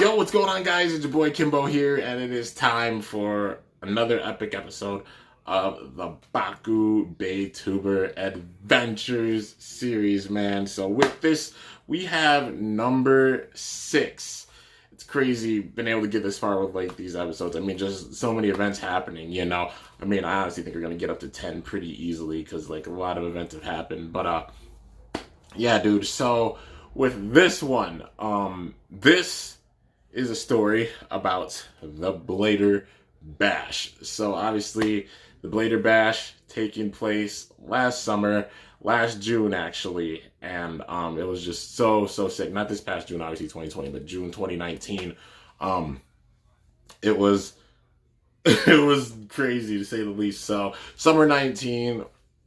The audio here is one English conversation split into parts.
Yo, what's going on, guys? It's your boy Kimbo here, and it is time for another epic episode of the Bakubeytuber Adventures series, man. So with this, we have number 6. It's crazy being able to get this far with like these episodes. I mean, just so many events happening, you know. I mean, I honestly think we're gonna get up to 10 pretty easily because like a lot of events have happened. But yeah, dude. So with this one, this is a story about the Blader Bash. So obviously, the Blader Bash taking place last summer, last June actually, and it was just so sick. Not this past June, obviously 2020, but June 2019. It was it was crazy to say the least. So summer 19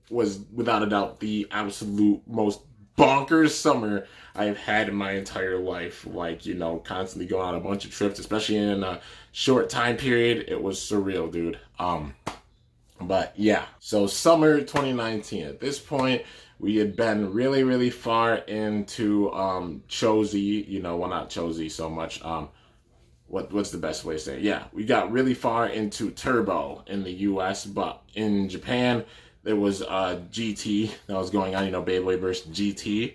was without a doubt the absolute most bonkers summer I've had in my entire life. Like, you know, constantly going on a bunch of trips, especially in a short time period. It was surreal, dude. But yeah, so summer 2019. At this point, we had been really far into Chozy, you know, well, not Chozy so much. What's the best way to say it? Yeah, we got really far into Turbo in the US, but in Japan there was GT that was going on, you know, Beyblade versus GT,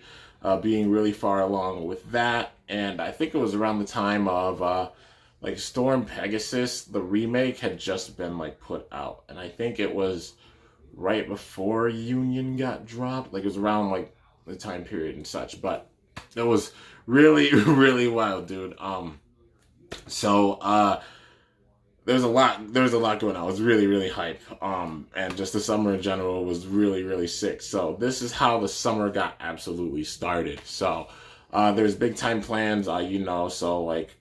being really far along with that. And I think it was around the time of like Storm Pegasus, the remake had just been like put out, and I think it was right before Union got dropped. Like it was around like the time period and such, but it was really wild, dude. So there's a lot going on. It was really hype. And just the summer in general was really sick. So this is how the summer got absolutely started. So there's big time plans, you know, so like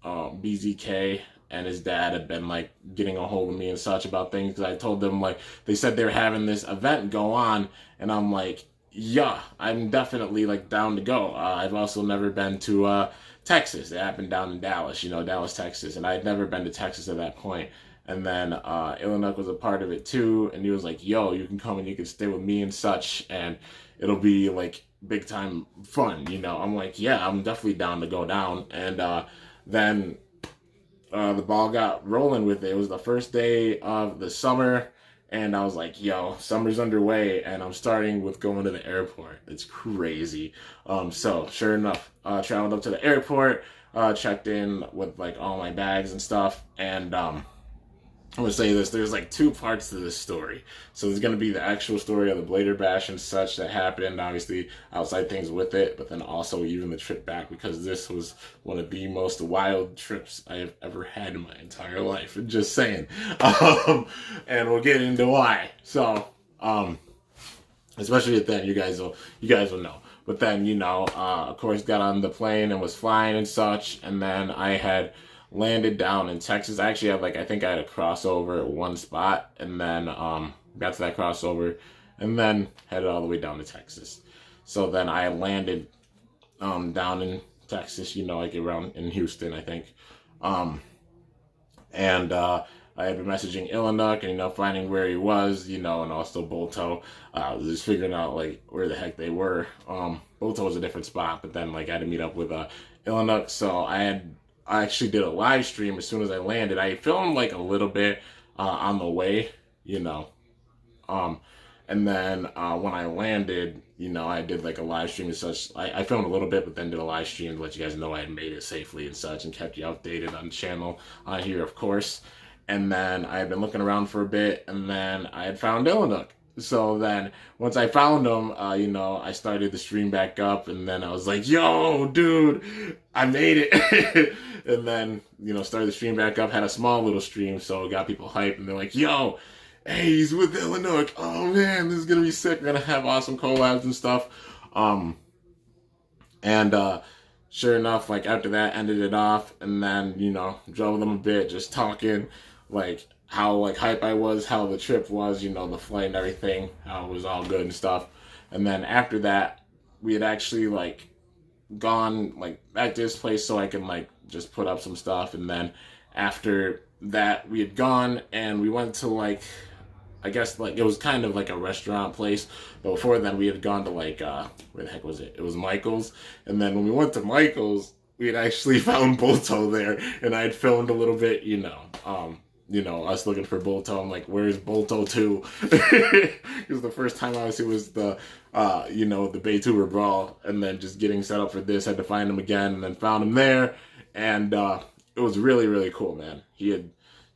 BZK and his dad had been like getting a hold of me and such about things, because I told them, like, they said they were having this event go on, and I'm like, yeah, I'm definitely like down to go. I've also never been to Texas. It happened down in Dallas, you know, Dallas, Texas, and I had never been to Texas at that point. And then Illinois was a part of it too, and he was like, yo, you can come and you can stay with me and such, and it'll be like big time fun, you know. I'm like, yeah, I'm definitely down to go down. And then the ball got rolling with it. It was the first day of the summer, and I was like, yo, summer's underway, and I'm starting with going to the airport. It's crazy. So sure enough, traveled up to the airport, checked in with like all my bags and stuff, and I'm gonna say this, there's like 2 parts to this story. So there's gonna be the actual story of the Blader Bash and such that happened, obviously outside things with it, but then also even the trip back, because this was one of the most wild trips I have ever had in my entire life. Just saying. And we'll get into why. So, especially at then, you guys will know. But then, you know, of course, got on the plane and was flying and such, and then I had landed down in Texas. I actually had I think I had a crossover at one spot, and then got to that crossover, and then headed all the way down to Texas. So then I landed down in Texas, you know, like around in Houston, I think. And I had been messaging Illinois and, you know, finding where he was, you know, and also Bolto, just figuring out like where the heck they were. Bolto was a different spot, but then like I had to meet up with Illinois. So I actually did a live stream as soon as I landed. I filmed like a little bit on the way, you know. And then when I landed, you know, I did like a live stream and such. I filmed a little bit, but then did a live stream to let you guys know I had made it safely and such, and kept you updated on the channel here, of course. And then I had been looking around for a bit, and then I had found Illinois. So then once I found him, you know, I started the stream back up, and then I was like, yo, dude, I made it. And then, you know, started the stream back up, had a small little stream, so it got people hyped, and they're like, yo, hey, he's with Illinois. Oh man, this is gonna be sick. We're gonna have awesome collabs and stuff. Sure enough, like after that, ended it off, and then, you know, drove them a bit, just talking, like how like hype I was, how the trip was, you know, the flight and everything, how it was all good and stuff. And then after that, we had actually like gone like back to this place so I can like just put up some stuff. And then after that, we had gone and we went to like, I guess like it was kind of like a restaurant place, but before then we had gone to like where the heck was it? It was Michael's. And then when we went to Michael's, we had actually found Bolto there, and I had filmed a little bit, us looking for Bolto. I'm like, where's Bolto 2? Because the first time obviously was the Baytuber Brawl, and then just getting set up for this, had to find him again, and then found him there, and it was really, really cool, man. He had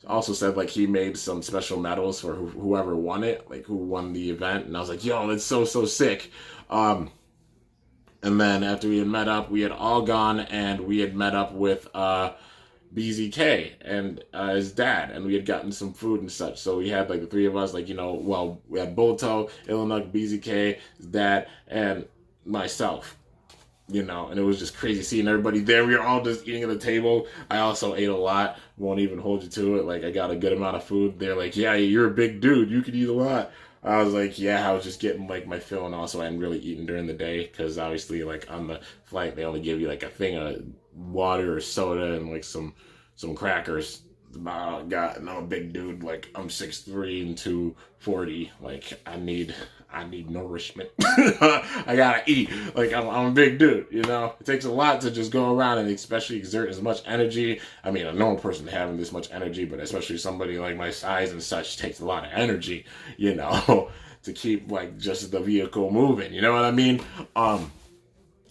also said like he made some special medals for whoever won it, like who won the event, and I was like, yo, that's so sick. And then after we had met up, we had all gone and we had met up with BZK and his dad, and we had gotten some food and such. So we had like the three of us, like, we had Bolto, Illinuk, BZK, his dad, and myself, and it was just crazy seeing everybody there. We were all just eating at the table. I also ate a lot, won't even hold you to it. Like, I got a good amount of food. They're like, yeah, you're a big dude, you could eat a lot. I was like, yeah, I was just getting like my fill, and also I hadn't really eaten during the day because obviously like on the flight they only give you like a thing of water or soda and like some crackers. About all I got, and I'm a big dude. Like, I'm 6'3" and 240. Like, I need nourishment. I gotta eat. Like, I'm a big dude. It takes a lot to just go around and especially exert as much energy. I mean, a normal person having this much energy, but especially somebody like my size and such takes a lot of energy. To keep like just the vehicle moving. You know what I mean?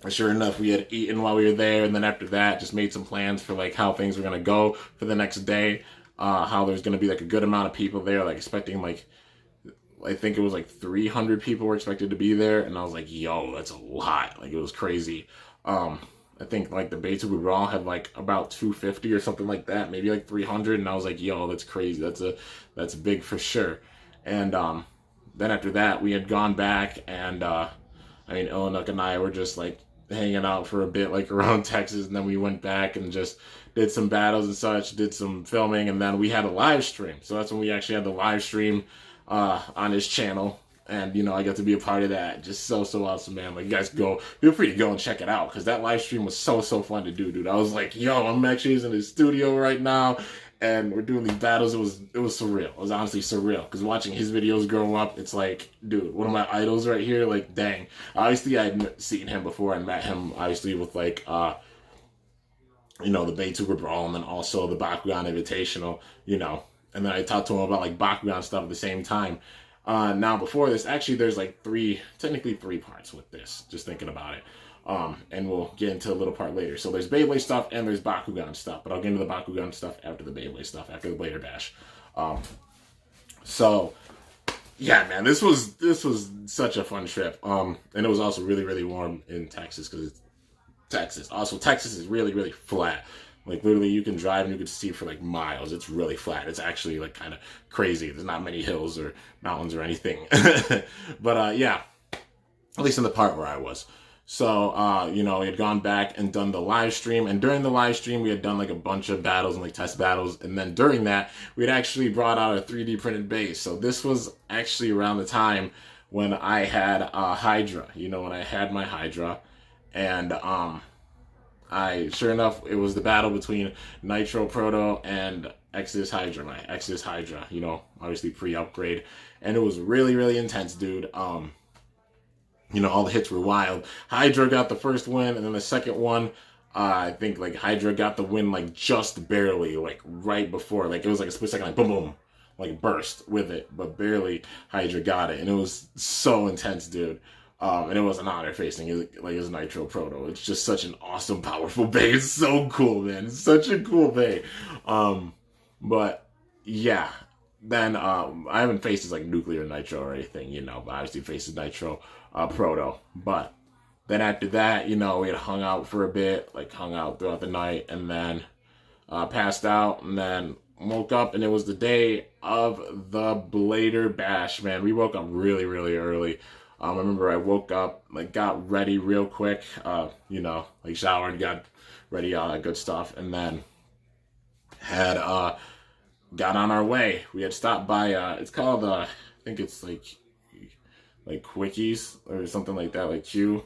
Sure enough, we had eaten while we were there, and then after that, just made some plans for like how things were gonna go for the next day. How there's gonna be like a good amount of people there, like expecting like, I think it was like 300 people were expected to be there, and I was like, yo, that's a lot. Like, it was crazy. I think like the Baytuber Brawl had like about 250 or something like that, maybe like 300, and I was like, yo, that's crazy. That's big for sure. And then after that, we had gone back, and Illinuk and I were just like hanging out for a bit, like around Texas, and then we went back and just did some battles and such, did some filming, and then we had a live stream. So that's when we actually had the live stream on his channel, and I got to be a part of that. Just so awesome, man. Like, you guys feel free to go and check it out, because that live stream was so fun to do, dude. I was like, yo, I'm actually in his studio right now, and we're doing these battles. It was surreal. It was honestly surreal, because watching his videos grow up, it's like, dude, one of my idols right here. Like, dang. Obviously, I'd seen him before and met him, obviously, with like, the Baytuber Brawl, and then also the Bakugan Invitational, and then I talked to him about like Bakugan stuff at the same time. Now, before this, actually, there's like technically three parts with this, just thinking about it. And we'll get into a little part later. So there's Beyblade stuff and there's Bakugan stuff, but I'll get into the Bakugan stuff after the Beyblade stuff, after the Blader Bash. So yeah, man, this was such a fun trip. And it was also really warm in Texas, because it's Texas. Also, Texas is really flat. Like, literally, you can drive and you can see for like miles. It's really flat. It's actually like kind of crazy. There's not many hills or mountains or anything. But yeah, at least in the part where I was. So, we had gone back and done the live stream, and during the live stream, we had done like a bunch of battles and like test battles, and then during that, we had actually brought out a 3D printed base. So this was actually around the time when I had Hydra, when I had my Hydra, and sure enough, it was the battle between Nitro Proto and Exodus Hydra, my Exodus Hydra, obviously pre-upgrade, and it was really intense, dude. All the hits were wild. Hydra got the first win, and then the second one, I think like Hydra got the win like just barely, like right before, like it was like a split second, like boom, like burst with it, but barely Hydra got it, and it was so intense, dude. And it was an honor facing his Nitro Proto. It's just such an awesome, powerful bay. It's so cool, man. It's such a cool bay. But yeah, then I haven't faced his like nuclear Nitro or anything, but obviously faced his Nitro Proto. But then after that, we had hung out for a bit, like hung out throughout the night, and then passed out, and then woke up, and it was the day of the Blader Bash, man. We woke up really early. I remember I woke up, like got ready real quick, like showered, got ready, all that good stuff, and then had got on our way. We had stopped by it's called I think it's like Quickies or something like that, like Q.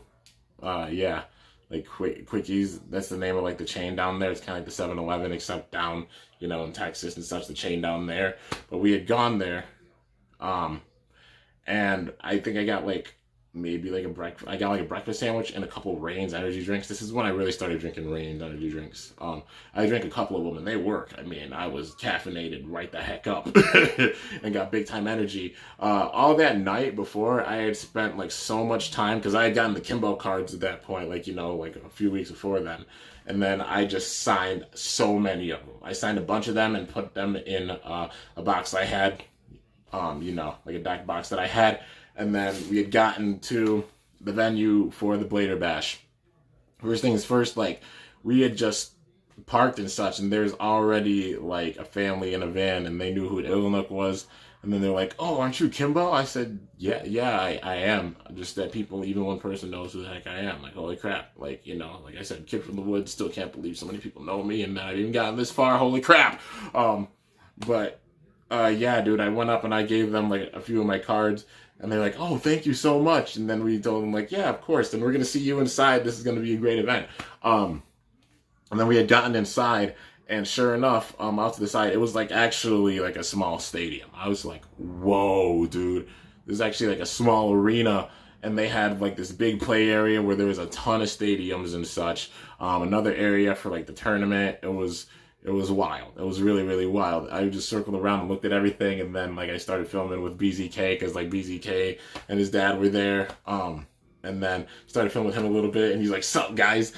Yeah, like Quickies. That's the name of like the chain down there. It's kind of like the 7-Eleven, except down, in Texas and such, the chain down there. But we had gone there, and I think I got like maybe like a breakfast. I got like a breakfast sandwich and a couple of Reigns energy drinks. This is when I really started drinking Reigns energy drinks. I drank a couple of them and they work. I mean, I was caffeinated right the heck up and got big time energy. All that night before, I had spent like so much time because I had gotten the Kimbo cards at that point, like, you know, like a few weeks before then. And then I just signed so many of them. I signed a bunch of them and put them in a box I had, you know, like a deck box that I had. And then we had gotten to the venue for the Blader Bash. First things first, like, we had just parked and such, and there's already, like, a family in a van, and they knew who Illinuk was. And then they're like, oh, aren't you Kimbo? I said, yeah, I am. Just that people, even one person knows who the heck I am. Like, holy crap. Like, you know, like I said, kid from the woods, still can't believe so many people know me, and I've even gotten this far. Holy crap. Yeah, dude, I went up and I gave them, like, a few of my cards, and they're like, oh, thank you so much. And then we told them, like, yeah, of course, then we're going to see you inside. This is going to be a great event. And then we had gotten inside, and sure enough, out to the side, it was like actually like a small stadium. I was like, whoa, dude. There's actually like a small arena, and they had like this big play area where there was a ton of stadiums and such. Another area for like the tournament. It was wild. It was really, really wild. I just circled around and looked at everything, and then like I started filming with BZK because like BZK and his dad were there. And then started filming with him a little bit, and he's like, sup, guys?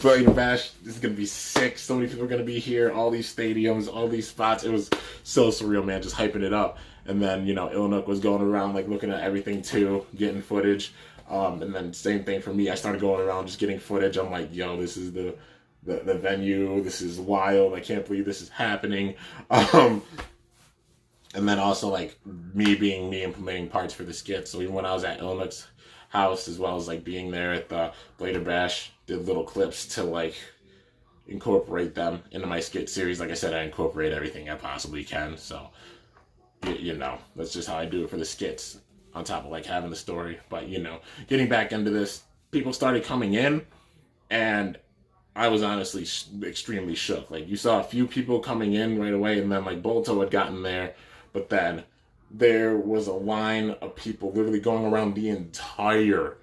Blader Bash, this is going to be sick. So many people are going to be here, all these stadiums, all these spots. It was so surreal, man, just hyping it up. And then, you know, Illinuk was going around, like, looking at everything, too, getting footage. And then same thing for me. I started going around just getting footage. I'm like, yo, this is the venue. This is wild. I can't believe this is happening. And then also, like, me implementing parts for the skits. So even when I was at Illinuk's house, as well as like being there at the Blader Bash, did little clips to like incorporate them into my skit series. Like I said, I incorporate everything I possibly can. So you know, that's just how I do it for the skits, on top of like having the story. But you know, getting back into this, people started coming in, and I was honestly extremely shook. Like, you saw a few people coming in right away, and then like Bolto had gotten there, but then there was a line of people literally going around the entire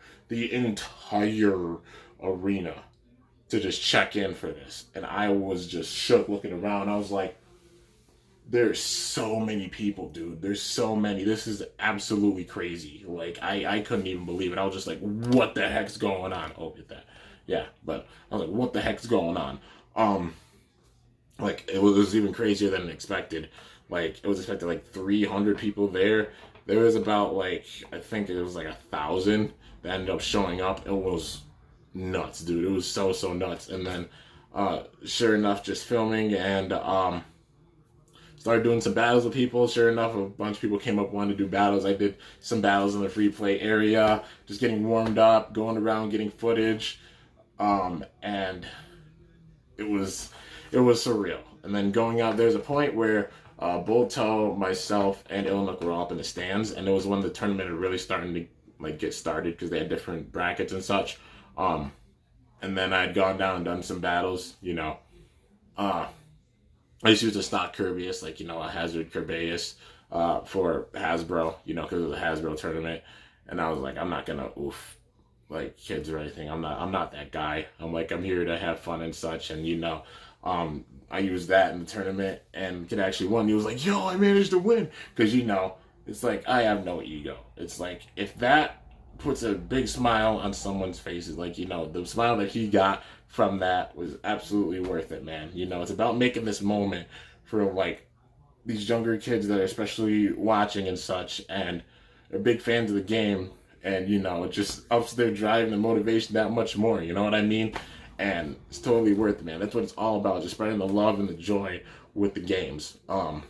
arena to just check in for this. And I was just shook looking around. I was like, there's so many people, dude. There's so many. This is absolutely crazy. Like, I couldn't even believe it. I was just like, what the heck's going on? Oh, get that. Yeah, but I was like, what the heck's going on? Like, it was even crazier than expected. Like, it was expected like 300 people there. There was about like, I think it was like 1,000 that ended up showing up. It was nuts, dude. It was so nuts. And then, sure enough, just filming and started doing some battles with people. Sure enough, a bunch of people came up, wanted to do battles. I did some battles in the free play area, just getting warmed up, going around, getting footage. And it was surreal. And then going out, there's a point where Bolto, myself, and Illinuk were all up in the stands, and it was when the tournament had really starting to like get started because they had different brackets and such. And then I'd gone down and done some battles. You know, I just used a stock Kirbyus, like, you know, a Hazard Kirbyus for Hasbro, you know, because it was a Hasbro tournament. And I was like, I'm not gonna oof like kids or anything. I'm not that guy. I'm here to have fun and such. And you know, I used that in the tournament and kid actually won. He was like, yo, I managed to win. Because, you know, it's like, I have no ego. It's like, if that puts a big smile on someone's faces, like, you know, the smile that he got from that was absolutely worth it, man. You know, it's about making this moment for, like, these younger kids that are especially watching and such and are big fans of the game. And, you know, it just ups their drive and motivation that much more. You know what I mean? And it's totally worth it, man. That's what it's all about, just spreading the love and the joy with the games. And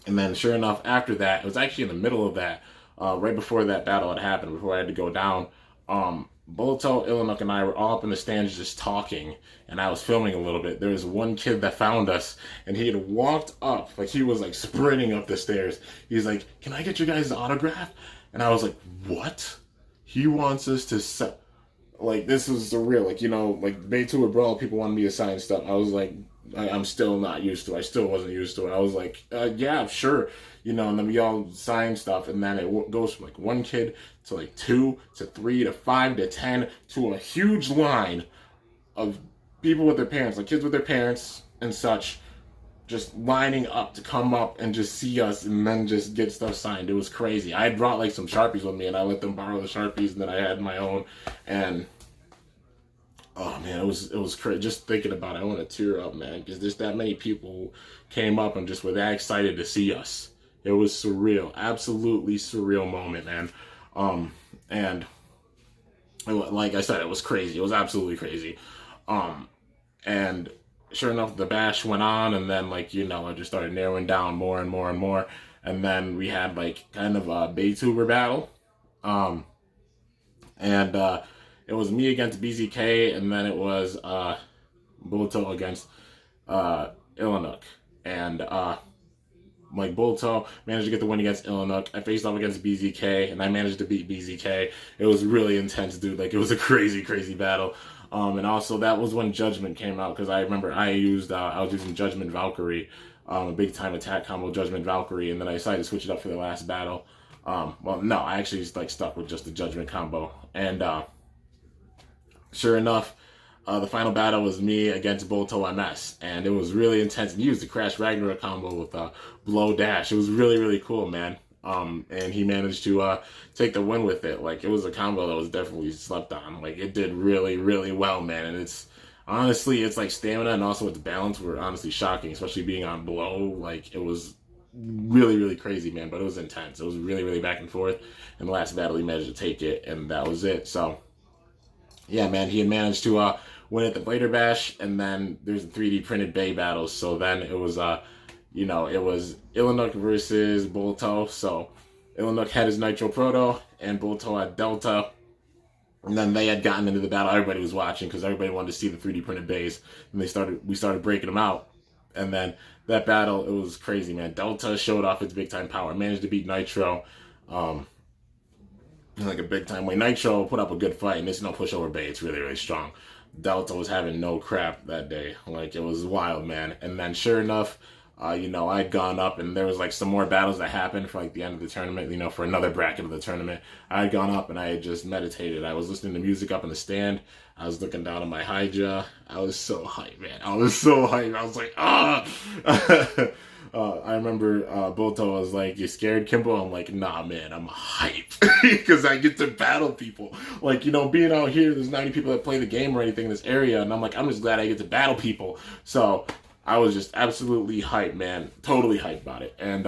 then sure enough, after that, it was actually in the middle of that, right before that battle had happened, before I had to go down, Bolto, Illinuk, and I were all up in the stands just talking, and I was filming a little bit. There was one kid that found us, and he had walked up, like he was like sprinting up the stairs. He's like, can I get your guys' autograph? And I was like, what? He wants us to like, this is surreal. Like, you know, like, Baytober Brawl, people wanted me to sign stuff. I was like, I'm still not used to it. I still wasn't used to it. I was like, yeah, sure. And then we all sign stuff, and then it goes from like one kid to like 2 to 3 to 5 to 10 to a huge line of people with their parents, like kids with their parents and such, just lining up to come up and just see us and then just get stuff signed. It was crazy. I had brought like some Sharpies with me, and I let them borrow the Sharpies, and then I had my own. And oh man, it was crazy. Just thinking about it, I want to tear up, man, because there's that many people who came up and just were that excited to see us. It was surreal, absolutely surreal moment, man. And like I said, it was crazy. It was absolutely crazy. And sure enough, the bash went on, and then like I just started narrowing down more and more and more, and then we had like kind of a Baytuber battle, and it was me against BZK, and then it was Bulto against Illinook, and like Bulto managed to get the win against Illinook. I faced off against BZK, and I managed to beat BZK. It was really intense, dude. Like, it was a crazy, crazy battle. And also that was when Judgment came out, because I remember I was using Judgment Valkyrie, a big time attack combo Judgment Valkyrie, and then I decided to switch it up for the last battle. Well, no, I actually like stuck with just the Judgment combo, and sure enough, the final battle was me against Bolto MS, and it was really intense. And he used the Crash Ragnarok combo with Blow Dash. It was really, really cool, man. And he managed to take the win with it. Like, it was a combo that was definitely slept on. Like, it did really, really well, man. And it's honestly, it's like stamina and also its balance were honestly shocking, especially being on Blow. Like, it was really, really crazy, man. But it was intense. It was really, really back and forth. And the last battle, he managed to take it, and that was it. So, yeah, man, he had managed to win at the Blader Bash, and then there's the 3D printed Bay battles. So then it was, it was Illinook versus Bolto. So Illinook had his Nitro Proto, and Bolto had Delta. And then they had gotten into the battle. Everybody was watching because everybody wanted to see the 3D printed bays, and we started breaking them out. And then that battle, it was crazy, man. Delta showed off its big time power, managed to beat Nitro. Like a big time way. Nitro put up a good fight, and it's no pushover bay. It's really, really strong. Delta was having no crap that day. Like, it was wild, man. And then sure enough, I'd gone up, and there was like some more battles that happened for like the end of the tournament, for another bracket of the tournament. I had gone up and I had just meditated. I was listening to music up in the stand. I was looking down on my Hydra. I was so hyped, man. I was so hyped. I was like, ah! I remember Bolto was like, "You scared, Kimbo?" I'm like, "Nah, man, I'm hyped because I get to battle people. Like, being out here, there's 90 people that play the game or anything in this area, and I'm like, I'm just glad I get to battle people." So I was just absolutely hyped, man. Totally hyped about it, and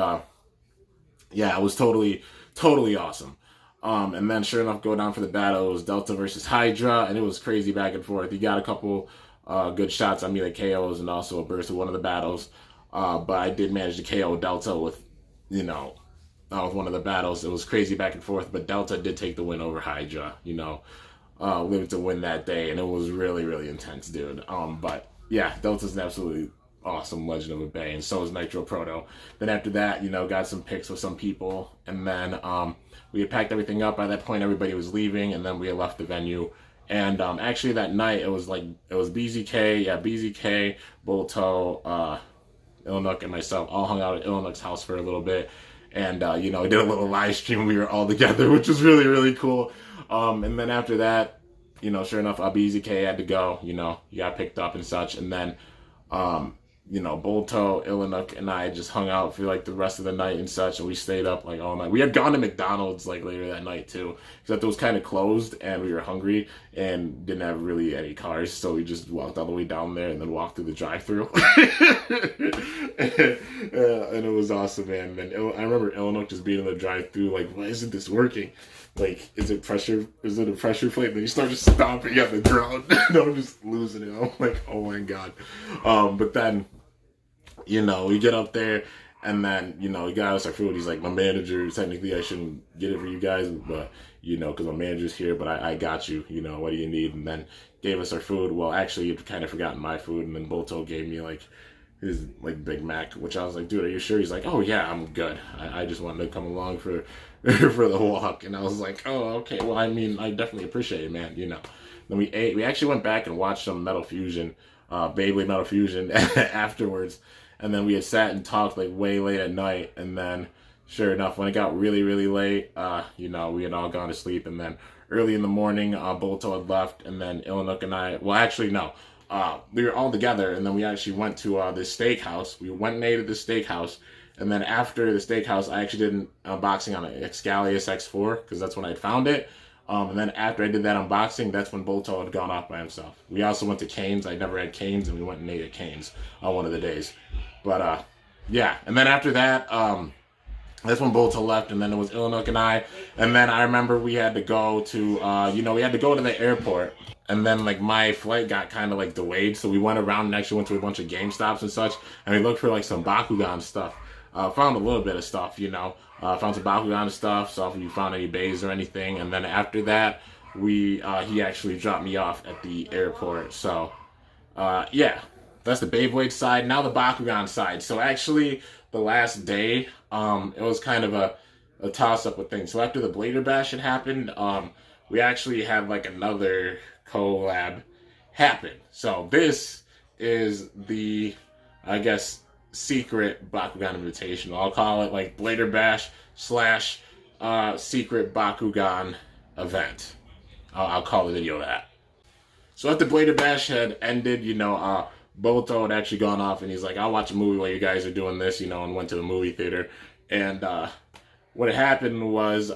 yeah, it was totally, totally awesome. And then sure enough, go down for the battle. It was Delta versus Hydra, and it was crazy back and forth. He got a couple good shots on me, like KOs, and also a burst of one of the battles. But I did manage to KO Delta with, with one of the battles. It was crazy back and forth, but Delta did take the win over Hydra, lived to win that day, and it was really, really intense, dude. But yeah, Delta's an absolutely awesome Legend of a Bay, and so is Nitro Proto. Then after that, got some picks with some people, and then we had packed everything up. By that point, everybody was leaving, and then we had left the venue. And actually that night, it was BZK, Bolto, Illinook, and myself all hung out at Illinook's house for a little bit, and we did a little live stream. We were all together, which was really, really cool. And then after that, sure enough, BZK had to go. He got picked up and such, and then Bolto, Illinook, and I just hung out for like the rest of the night and such, and we stayed up like all night. We had gone to McDonald's like later that night too, except it was kind of closed and we were hungry and didn't have really any cars, so we just walked all the way down there and then walked through the drive-thru. And it was awesome, man. And I remember Illinook just being in the drive-thru like, why isn't this working? Like, is it a pressure plate? Then you start just stomping on the ground. And I'm just losing it. I'm like, oh my god. But then, we get up there, and then, he got us our food. He's like, my manager, technically I shouldn't get it for you guys, but, because my manager's here, but I got you, what do you need? And then gave us our food. Well, actually, you'd kind of forgotten my food, and then Bolto gave me, like, his, like, Big Mac, which I was like, dude, are you sure? He's like, oh, yeah, I'm good. I just wanted to come along for the walk. And I was like, oh, okay, well, I mean, I definitely appreciate it, man, Then we ate. We actually went back and watched some Metal Fusion, Beyblade Metal Fusion afterwards. And then we had sat and talked like way late at night. And then, sure enough, when it got really, really late, you know, we had all gone to sleep. And then early in the morning, Bolto had left. And then Illinook and I, well, actually, no. We were all together. And then we actually went to this steakhouse. We went and ate at the steakhouse. And then after the steakhouse, I actually did an unboxing on an Excalius X4 because that's when I found it. And then after I did that unboxing, that's when Bolto had gone off by himself. We also went to Cane's. I never had Cane's, and we went and ate at Cane's on one of the days. But, yeah. And then after that, that's when Bolto left, and then it was Illinook and I. And then I remember we had to go to, you know, we had to go to the airport. And then, like, my flight got kind of, like, delayed. So we went around and actually went to a bunch of GameStops and such. And we looked for, like, some Bakugan stuff. Found a little bit of stuff, you know. Found some Bakugan stuff, saw if you found any bays or anything. And then after that, he actually dropped me off at the airport. So, yeah, that's the Beyblade side. Now the Bakugan side. So actually, the last day, it was kind of a toss-up with things. So after the Blader Bash had happened, we actually had, like, another collab happen. So this is the, I guess, secret Bakugan Invitational. I'll call it like Blader Bash / secret Bakugan event. I'll call the video that. So after Blader Bash had ended, you know, Bolto had actually gone off and he's like, I'll watch a movie while you guys are doing this, you know, and went to the movie theater. And what had happened was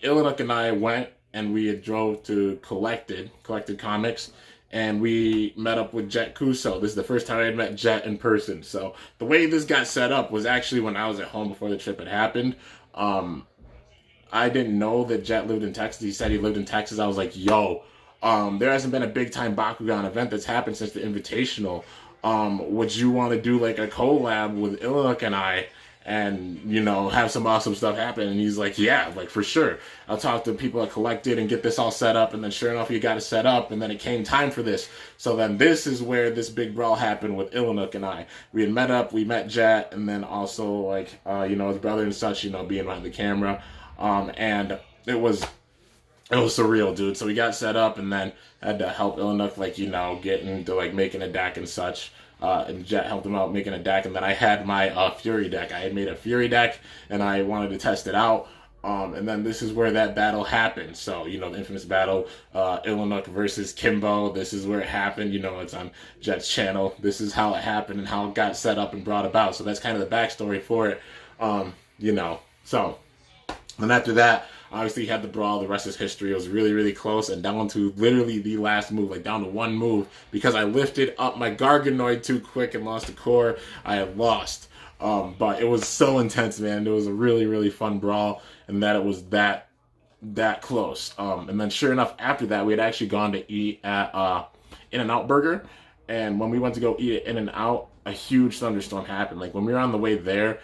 Illinook and I went and we had drove to Collected Comics. And we met up with Jet Kuso. This is the first time I had met Jet in person. So the way this got set up was actually when I was at home before the trip had happened. I didn't know that Jet lived in Texas. He said he lived in Texas. I was like, yo, there hasn't been a big time Bakugan event that's happened since the Invitational. Would you want to do like a collab with Illinook and I? And, you know, have some awesome stuff happen. And he's like, yeah, like, for sure. I'll talk to people at Collected and get this all set up. And then sure enough, you got it set up. And then it came time for this. So then this is where this big brawl happened with Illinook and I. We had met up, we met Jet, and then also, like, you know, his brother and such, you know, being behind the camera. And it was surreal, dude. So we got set up and then had to help Illinook, like, you know, get into, like, making a deck and such. And Jet helped him out making a deck, and then I had my Fury deck. I had made a Fury deck, and I wanted to test it out. And then this is where that battle happened. So, you know, the infamous battle, Illinook versus Kimbo. This is where it happened. You know, it's on Jet's channel. This is how it happened and how it got set up and brought about. So that's kind of the backstory for it. You know, so then after that, obviously he had the brawl. The rest is history. It was really, really close and down to literally the last move, like down to one move, because I lifted up my Garganoid too quick and lost the core. I had lost. But it was so intense, man. It was a really, really fun brawl, and that it was that close. And then sure enough, after that, we had actually gone to eat at In-N-Out Burger. And when we went to go eat at In-N-Out, a huge thunderstorm happened. Like when we were on the way there,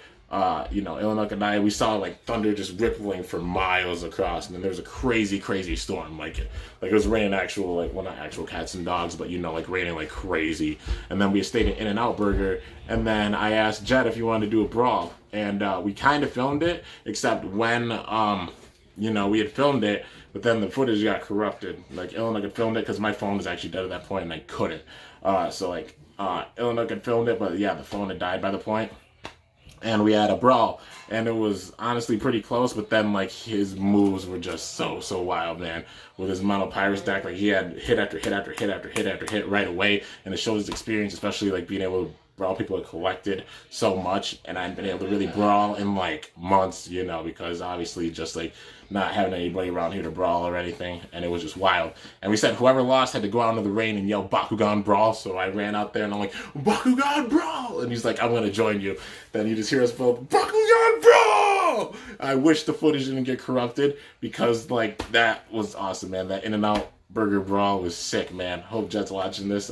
you know, Illinook and I, we saw like thunder just rippling for miles across, and then there was a crazy, crazy storm. Like it was raining actual, like, well, not actual cats and dogs, but, you know, like raining like crazy. And then we stayed at In-N-Out Burger, and then I asked Jet if he wanted to do a brawl, and we kind of filmed it, except when, you know, we had filmed it, but then the footage got corrupted. Like Illinook had filmed it because my phone was actually dead at that point, and I couldn't. So like Illinook had filmed it, but yeah, the phone had died by the point. And we had a brawl, and it was honestly pretty close, but then, like, his moves were just so wild, man. With his Mono Pyrus deck, like, he had hit after hit after hit after hit after hit right away, and it shows his experience, especially, like, being able to brawl people at Collected so much, and I hadn't been able to really brawl in, like, months, you know, because obviously just, like, not having anybody around here to brawl or anything, and it was just wild. And we said whoever lost had to go out into the rain and yell Bakugan Brawl, so I ran out there and I'm like, Bakugan Brawl! And he's like, I'm gonna join you. Then you just hear us both, Bakugan Brawl! I wish the footage didn't get corrupted, because, like, that was awesome, man. That In-N-Out Burger Brawl was sick, man. Hope Jet's watching this,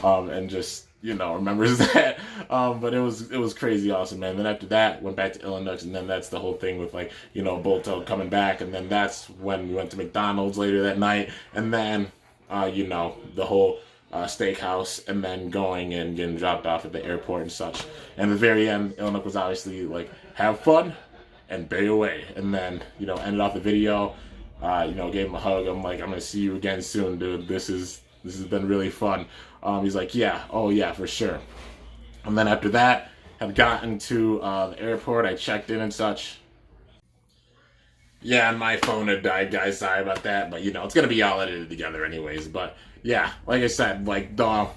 and just, you know, remembers that. But it was crazy awesome, man. Then after that, went back to Illinois, and then that's the whole thing with, like, you know, Bolto coming back, and then that's when we went to McDonald's later that night, and then, you know, the whole steakhouse, and then going and getting dropped off at the airport and such. And at the very end, Illinois was obviously like, have fun and bay away. And then, you know, ended off the video. Gave him a hug. I'm like, I'm gonna see you again soon, dude. This has been really fun. He's like, yeah, oh yeah, for sure. And then after that, had gotten to the airport. I checked in and such. Yeah, and my phone had died, guys. Sorry about that. But, it's going to be all edited together anyways. But, yeah, like I said, like, the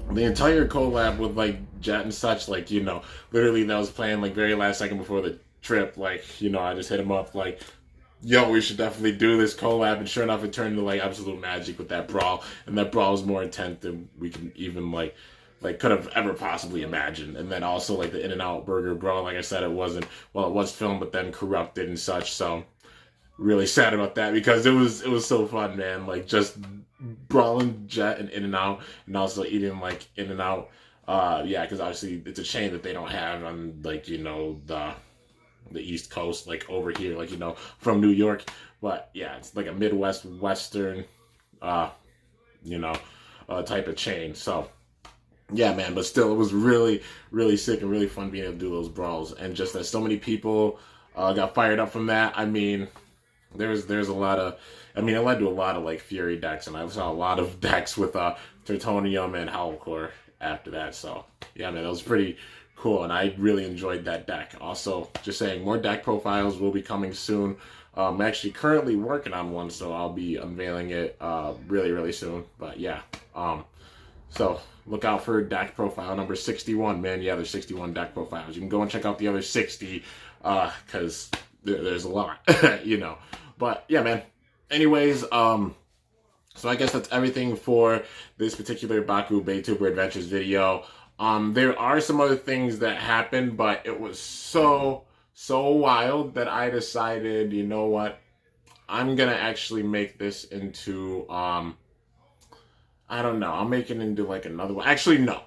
entire collab with, like, Jet and such, like, literally that was playing, like, very last second before the trip. Like, I just hit him up, like, yo, we should definitely do this collab. And sure enough, it turned into, like, absolute magic with that brawl. And that brawl was more intense than we can even, like could have ever possibly imagined. And then also like the In-N-Out Burger brawl, like I said, it was filmed but then corrupted and such. So really sad about that because it was so fun, man. Like just brawling Jet and In-N-Out and also eating like In-N-Out. Because obviously it's a chain that they don't have on like the East Coast, like over here, like from New York. But yeah, it's like a Midwest Western type of chain. So yeah, man, but still, it was really, really sick and really fun being able to do those brawls. And just that so many people got fired up from that. I mean, there's a lot of, it led to a lot of, like, Fury decks. And I saw a lot of decks with Tertonium and Howlcore after that. So, yeah, man, that was pretty cool. And I really enjoyed that deck. Also, just saying, more deck profiles will be coming soon. I'm actually currently working on one, so I'll be unveiling it really, really soon. But, yeah, so look out for deck profile number 61, man. Yeah, there's 61 deck profiles. You can go and check out the other 60, because there's a lot, But yeah, man. Anyways, so I guess that's everything for this particular Bakubeytuber Adventures video. There are some other things that happened, but it was so wild that I decided, you know what? I'm gonna actually make this into I don't know. I'll make it into like another one. Actually, no.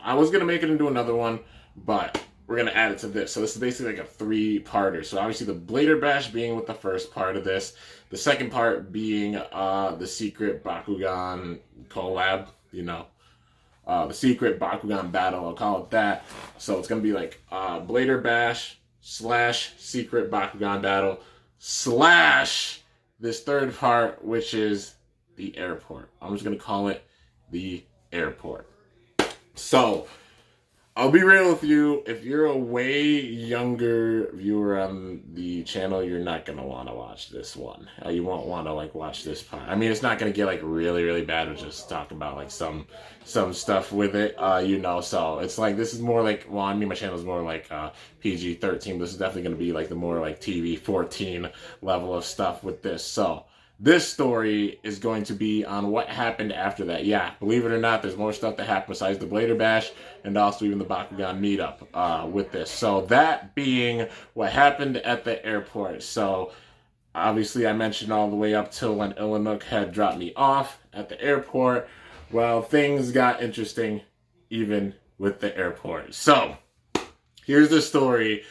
I was going to make it into another one, but we're going to add it to this. So this is basically like a 3-parter. So obviously the Blader Bash being with the first part of this. The second part being the secret Bakugan collab, the secret Bakugan battle. I'll call it that. So it's going to be like Blader Bash / secret Bakugan battle / this third part, which is the airport. I'm just going to call it the airport. So, I'll be real with you. If you're a way younger viewer on the channel, you're not going to want to watch this one. You won't want to like watch this part. It's not going to get like really, really bad. We'll just talk about like some stuff with it, So it's like, this is more like, my channel is more like PG-13. This is definitely going to be like the more like TV-14 level of stuff with this. So, this story is going to be on what happened after that. Yeah, believe it or not, there's more stuff that happened besides the Blader Bash and also even the Bakugan Meetup with this. So that being what happened at the airport. So obviously I mentioned all the way up till when Illinook had dropped me off at the airport. Well, things got interesting even with the airport. So here's the story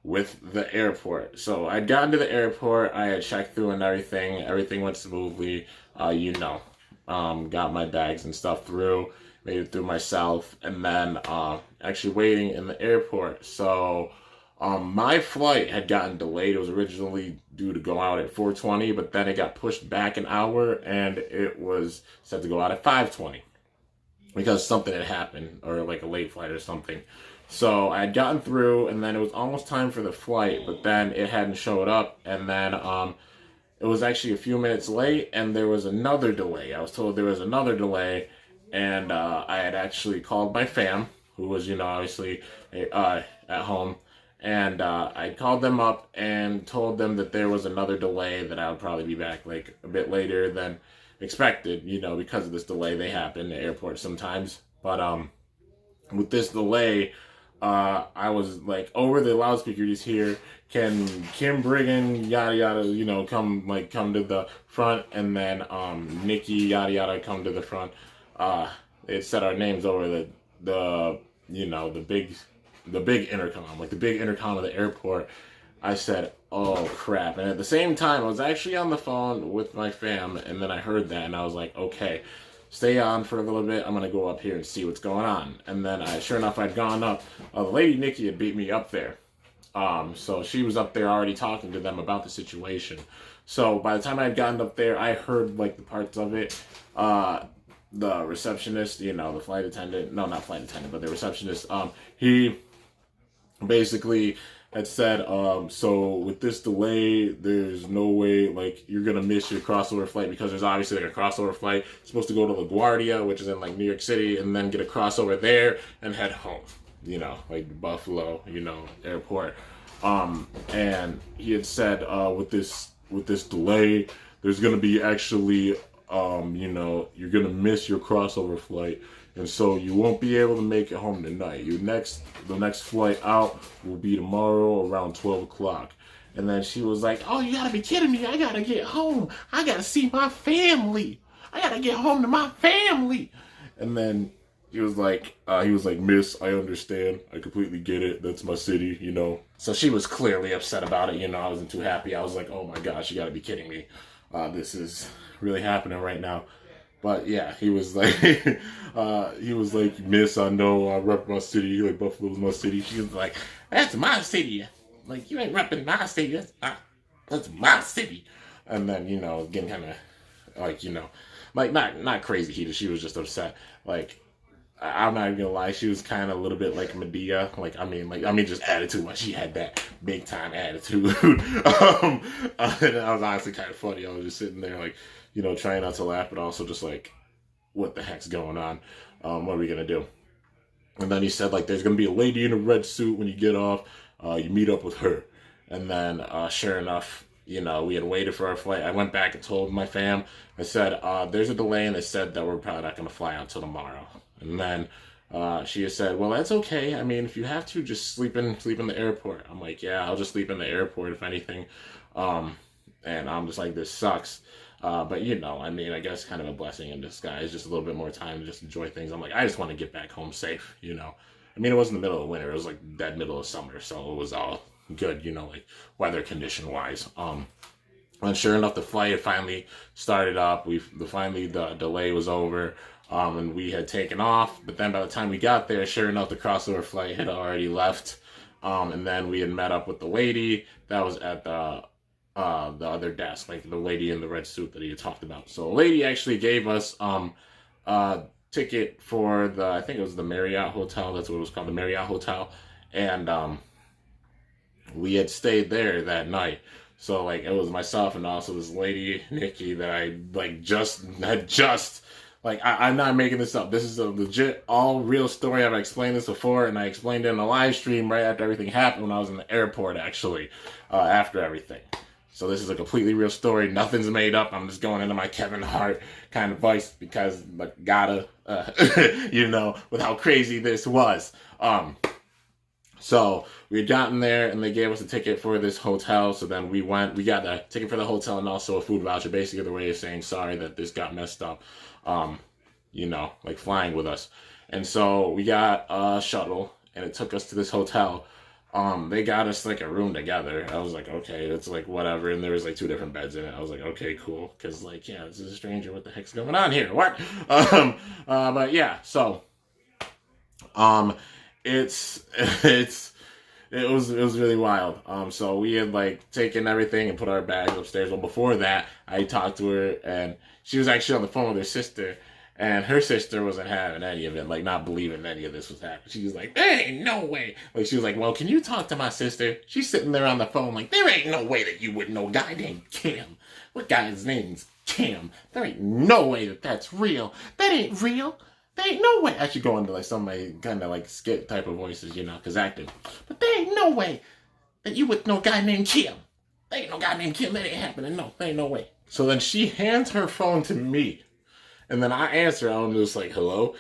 with the airport. So I'd gotten to the airport, I had checked through and everything went smoothly, got my bags and stuff through, made it through myself, and then actually waiting in the airport. So my flight had gotten delayed. It was originally due to go out at 4:20, but then it got pushed back an hour and it was set to go out at 5:20 because something had happened, or like a late flight or something. So I had gotten through, and then it was almost time for the flight, but then it hadn't showed up, and then it was actually a few minutes late, and there was another delay. I was told there was another delay, and I had actually called my fam, who was, obviously at home, and I called them up and told them that there was another delay, that I would probably be back like a bit later than expected, because of this delay. They happen at airports sometimes, but with this delay, I was like over the loudspeaker, just hear, can Kim Brigham yada yada, come to the front, and then Nikki yada yada come to the front. It said our names over the big intercom, like the big intercom of the airport. I said, oh crap. And at the same time, I was actually on the phone with my fam, and then I heard that, and I was like, okay, stay on for a little bit. I'm going to go up here and see what's going on. And then, sure enough, I'd gone up. The lady Nikki had beat me up there. So she was up there already talking to them about the situation. So by the time I had gotten up there, I heard like the parts of it. The receptionist, you know, the flight attendant, no, not flight attendant, but the receptionist, he basically had said, so with this delay, there's no way, like, you're gonna miss your crossover flight, because there's obviously like a crossover flight. It's supposed to go to LaGuardia, which is in like New York City, and then get a crossover there and head home, you know, like Buffalo, you know, airport. And he had said, with this delay, there's gonna be actually, you know, you're gonna miss your crossover flight, and so you won't be able to make it home tonight. The next flight out will be tomorrow around 12 o'clock. And then she was like, "Oh, you gotta be kidding me! I gotta get home. I gotta see my family. I gotta get home to my family." And then he was like, "Miss, I understand. I completely get it. That's my city, you know." So she was clearly upset about it. You know, I wasn't too happy. I was like, "Oh my gosh, you gotta be kidding me. This is really happening right now." But yeah, he was like, "Miss, I know I rep my city. Like, Buffalo's my city." She was like, "That's my city. Like, you ain't repping my city. That's my city." And then, you know, getting kind of like, you know, like not crazy heated. She was just upset. Like, I'm not even gonna lie, she was kind of a little bit like Medea. I mean, just attitude. Like, she had that big time attitude. And that was honestly kind of funny. I was just sitting there, like, you know, trying not to laugh, but also just like, what the heck's going on? What are we gonna do? And then he said, like, there's gonna be a lady in a red suit when you get off. You meet up with her. And then, sure enough, you know, we had waited for our flight. I went back and told my fam. I said, there's a delay, and they said that we're probably not gonna fly out till tomorrow. And then she has said, "Well, that's okay. I mean, if you have to, just sleep in the airport." I'm like, "Yeah, I'll just sleep in the airport if anything." And I'm just like, "This sucks." But you know, I mean, I guess kind of a blessing in disguise, just a little bit more time to just enjoy things. I'm like, I just want to get back home safe, you know. I mean, it wasn't the middle of winter; it was like dead middle of summer, so it was all good, you know, like weather condition wise. And sure enough, the flight had finally started up. The delay was over. And we had taken off, but then by the time we got there, sure enough, the crossover flight had already left. And then we had met up with the lady that was at the other desk, like the lady in the red suit that he had talked about. So the lady actually gave us a ticket for I think it was the Marriott Hotel. That's what it was called, the Marriott Hotel. And we had stayed there that night. So like, it was myself and also this lady, Nikki, that I like just. Like, I'm not making this up. This is a legit, all real story. I've explained this before, and I explained it in a live stream right after everything happened when I was in the airport, actually, after everything. So this is a completely real story. Nothing's made up. I'm just going into my Kevin Hart kind of voice because, like, you know, with how crazy this was. So we had gotten there, and they gave us a ticket for this hotel. So then we got a ticket for the hotel and also a food voucher, basically the way of saying sorry that this got messed up. You know, like flying with us. And so we got a shuttle, and it took us to this hotel. They got us like a room together. I was like, okay, it's like whatever. And there was like 2 different beds in it. I was like, okay, cool. Cause like, yeah, this is a stranger. What the heck's going on here? What? But yeah, so, it was really wild. So we had like taken everything and put our bags upstairs. Well, before that, I talked to her, and she was actually on the phone with her sister, and her sister wasn't having any of it, like not believing any of this was happening. She was like, "There ain't no way." Like, she was like, "Well, can you talk to my sister?" She's sitting there on the phone like, "There ain't no way that you would know a guy named Cam. What guy's name's Cam? There ain't no way that that's real. That ain't real. There ain't no way." I should go into like some of my kind of like skit type of voices, you know, because acting. "But there ain't no way that you would know a guy named Kim. There ain't no guy named Kim. That ain't happening. No, there ain't no way." So then she hands her phone to me. And then I answer. I'm just like, "Hello?"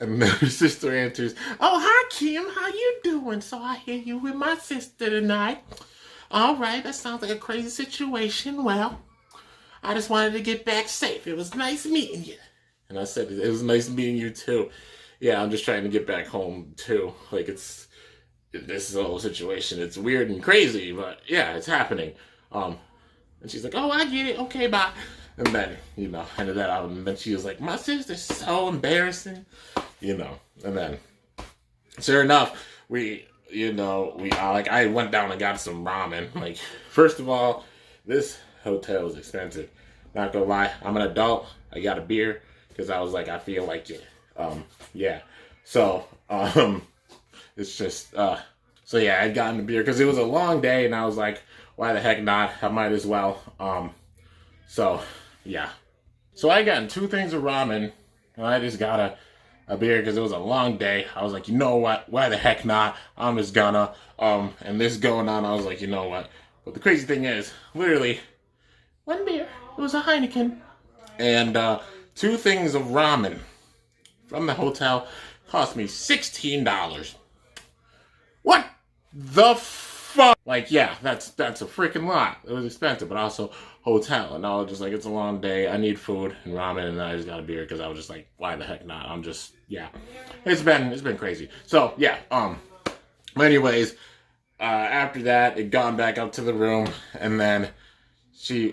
And then her sister answers, "Oh, hi, Kim. How you doing? So I hear you with my sister tonight. All right, that sounds like a crazy situation. Well, I just wanted to get back safe. It was nice meeting you." And I said, "It was nice meeting you too. Yeah, I'm just trying to get back home too. Like, this is a whole situation. It's weird and crazy, but yeah, it's happening." And she's like, "Oh, I get it. Okay, bye." And then, you know, ended that out. And then she was like, "My sister's so embarrassing," you know. And then, sure enough, I went down and got some ramen. Like, first of all, this hotel was expensive. Not gonna lie, I'm an adult. I got a beer because I was like, I feel like it. Yeah. So, it's just, so yeah, I'd gotten a beer because it was a long day, and I was like, why the heck not? I might as well. So, yeah. So I got 2 things of ramen, and I just got a beer because it was a long day. I was like, you know what? Why the heck not? I'm just gonna. And this going on, I was like, you know what? But the crazy thing is, literally, 1 beer. It was a Heineken. And 2 things of ramen from the hotel cost me $16. What the fuck? Like, yeah, that's a freaking lot. It was expensive, but also hotel. And I was just like, it's a long day. I need food and ramen, and I just got a beer because I was just like, why the heck not? I'm just, yeah. It's been crazy. So, yeah, anyways, after that, it gone back up to the room, and then she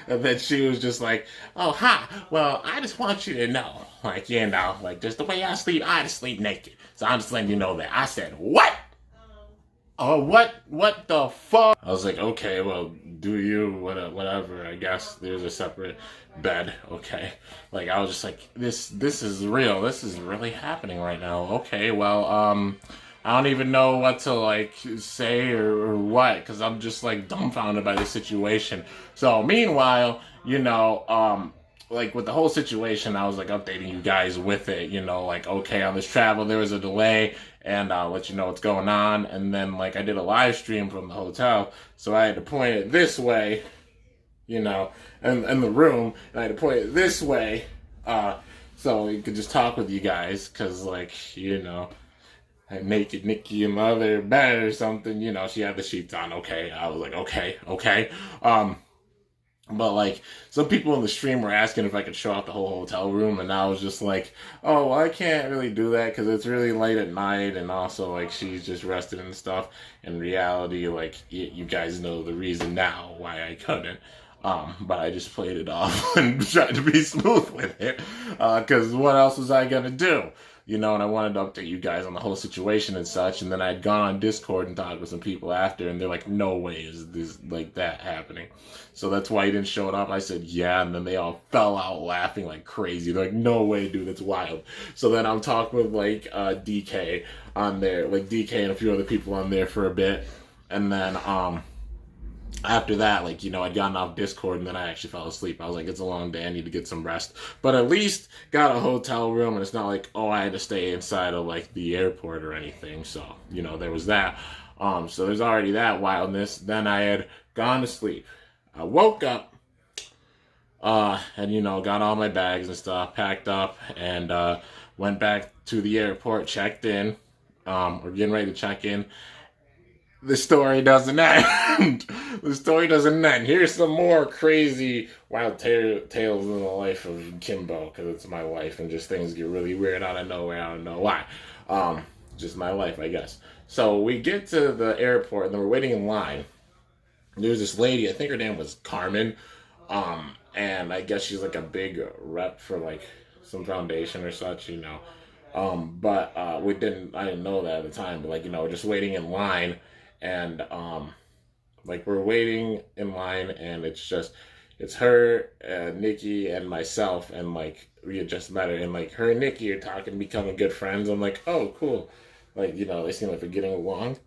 was just like, oh, hi, well, I just want you to know, like, you know, like, just the way I just sleep naked. So I'm just letting you know that. I said, what? Oh, what the fuck? I was like, okay, well, do you, whatever, I guess. There's a separate bed, okay. Like, I was just like, this is real. This is really happening right now. Okay, well, I don't even know what to, like, say or what, because I'm just, like, dumbfounded by this situation. So, meanwhile, you know, like, with the whole situation, I was, like, updating you guys with it, you know, like, okay, on this travel, there was a delay, and I'll let you know what's going on, and then, like, I did a live stream from the hotel, so I had to point it this way, you know, in the room, and I had to point it this way, so you could just talk with you guys, because, like, you know, naked Nikki in the other bed or something, you know, she had the sheets on, okay, I was like, okay, but, like, some people in the stream were asking if I could show out the whole hotel room, and I was just like, oh, well, I can't really do that because it's really late at night, and also, like, she's just rested and stuff. In reality, like, you guys know the reason now why I couldn't. But I just played it off and tried to be smooth with it, because what else was I gonna do? You know, and I wanted to update you guys on the whole situation and such, and then I had gone on Discord and talked with some people after, and they're like, no way is this, like, that happening. So that's why he didn't show it up. I said, yeah, and then they all fell out laughing like crazy. They're like, no way, dude, that's wild. So then I'm talking with, like, DK on there, like, DK and a few other people on there for a bit, and then, after that, like, you know, I'd gotten off Discord and then I actually fell asleep. I was like, it's a long day, I need to get some rest. But at least got a hotel room, and it's not like, oh, I had to stay inside of, like, the airport or anything. So, you know, there was that. So there's already that wildness. Then I had gone to sleep. I woke up, and, you know, got all my bags and stuff, packed up, and went back to the airport, checked in. We're getting ready to check in. The story doesn't end. The story doesn't end. Here's some more crazy, wild tales in the life of Kimbo, because it's my life, and just things get really weird out of nowhere. I don't know why. Just my life, I guess. So we get to the airport, and then we're waiting in line. There's this lady, I think her name was Carmen, and I guess she's like a big rep for, like, some foundation or such, you know. But I didn't know that at the time, but, like, you know, we're just waiting in line. And, like, we're waiting in line, and it's her, Nikki, and myself, and, like, we had just met her, and, like, her and Nikki are talking, becoming good friends. I'm like, oh, cool. Like, you know, they seem like they're getting along.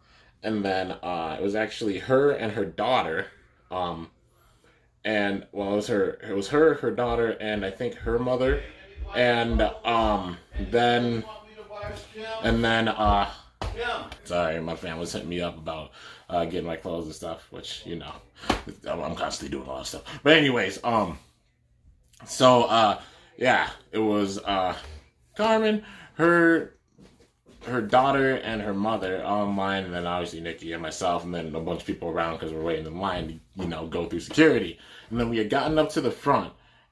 And then, it was actually her and her daughter, and, well, it was her daughter, and I think her mother, and, then, sorry, my family's hitting me up about getting my clothes and stuff, which, you know, I'm constantly doing a lot of stuff. But anyways, yeah, it was Carmen, her daughter, and her mother online, and then obviously Nikki and myself, and then a bunch of people around because we're waiting in line to, you know, go through security. And then we had gotten up to the front,